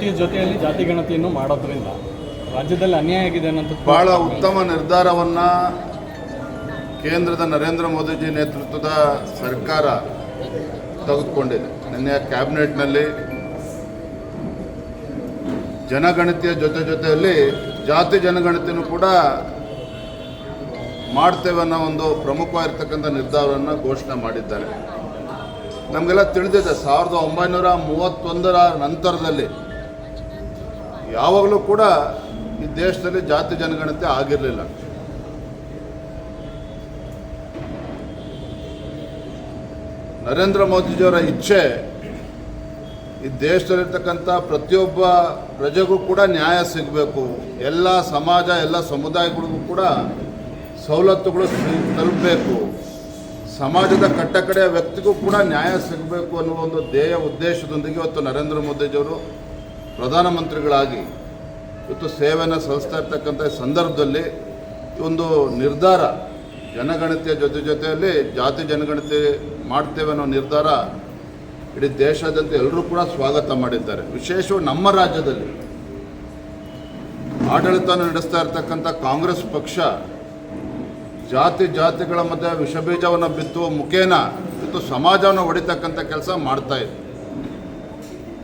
ಜನಗಣತಿ ಜೊತೆಯಲ್ಲಿ ಜಾತಿ ಗಣತಿಯನ್ನು ಮಾಡೋದ್ರಿಂದ ರಾಜ್ಯದಲ್ಲಿ ಅನ್ಯಾಯ ಆಗಿದೆ ಅನ್ನೋದು ಬಹಳ ಉತ್ತಮ ನಿರ್ಧಾರವನ್ನು ಕೇಂದ್ರದ ನರೇಂದ್ರ ಮೋದಿಜಿ ನೇತೃತ್ವದ ಸರ್ಕಾರ ತೆಗೆದುಕೊಂಡಿದೆ. ನಿನ್ನೆ ಕ್ಯಾಬಿನೆಟ್ನಲ್ಲಿ ಜನಗಣತಿಯ ಜೊತೆಯಲ್ಲಿ ಜಾತಿ ಜನಗಣತಿನೂ ಕೂಡ ಮಾಡ್ತೇವೆ ಅನ್ನೋ ಒಂದು ಪ್ರಮುಖವಾಗಿರ್ತಕ್ಕಂಥ ನಿರ್ಧಾರವನ್ನು ಘೋಷಣೆ ಮಾಡಿದ್ದಾರೆ. ನಮಗೆಲ್ಲ ತಿಳಿದಿದೆ 1931ರ ನಂತರದಲ್ಲಿ ಯಾವಾಗಲೂ ಕೂಡ ಈ ದೇಶದಲ್ಲಿ ಜಾತಿ ಜನಗಣತಿ ಆಗಿರಲಿಲ್ಲ. ನರೇಂದ್ರ ಮೋದಿಜಿಯವರ ಇಚ್ಛೆ ಈ ದೇಶದಲ್ಲಿರ್ತಕ್ಕಂಥ ಪ್ರತಿಯೊಬ್ಬ ಪ್ರಜೆಗೂ ಕೂಡ ನ್ಯಾಯ ಸಿಗಬೇಕು, ಎಲ್ಲ ಸಮಾಜ ಎಲ್ಲ ಸಮುದಾಯಗಳಿಗೂ ಕೂಡ ಸವಲತ್ತುಗಳು ತಲುಪಬೇಕು, ಸಮಾಜದ ಕಟ್ಟಕಡೆಯ ವ್ಯಕ್ತಿಗೂ ಕೂಡ ನ್ಯಾಯ ಸಿಗಬೇಕು ಅನ್ನುವ ಒಂದು ಧ್ಯೇಯ ಉದ್ದೇಶದೊಂದಿಗೆ ಇವತ್ತು ನರೇಂದ್ರ ಮೋದಿಜಿಯವರು ಪ್ರಧಾನಮಂತ್ರಿಗಳಾಗಿ ಇವತ್ತು ಸೇವೆಯನ್ನು ಸಲ್ಲಿಸ್ತಾ ಇರ್ತಕ್ಕಂಥ ಸಂದರ್ಭದಲ್ಲಿ ಒಂದು ನಿರ್ಧಾರ ಜನಗಣತಿಯ ಜೊತೆಯಲ್ಲಿ ಜಾತಿ ಜನಗಣತಿ ಮಾಡ್ತೇವೆ ಅನ್ನೋ ನಿರ್ಧಾರ ಇಡೀ ದೇಶಾದ್ಯಂತ ಎಲ್ಲರೂ ಕೂಡ ಸ್ವಾಗತ ಮಾಡಿದ್ದಾರೆ. ವಿಶೇಷವಾಗಿ ನಮ್ಮ ರಾಜ್ಯದಲ್ಲಿ ಆಡಳಿತವನ್ನು ನಡೆಸ್ತಾ ಇರ್ತಕ್ಕಂಥ ಕಾಂಗ್ರೆಸ್ ಪಕ್ಷ ಜಾತಿಗಳ ಮಧ್ಯೆ ವಿಷಬೀಜವನ್ನು ಬಿತ್ತುವ ಮುಖೇನ ಇವತ್ತು ಸಮಾಜವನ್ನು ಹೊಡಿತಕ್ಕಂಥ ಕೆಲಸ ಮಾಡ್ತಾ ಇದೆ.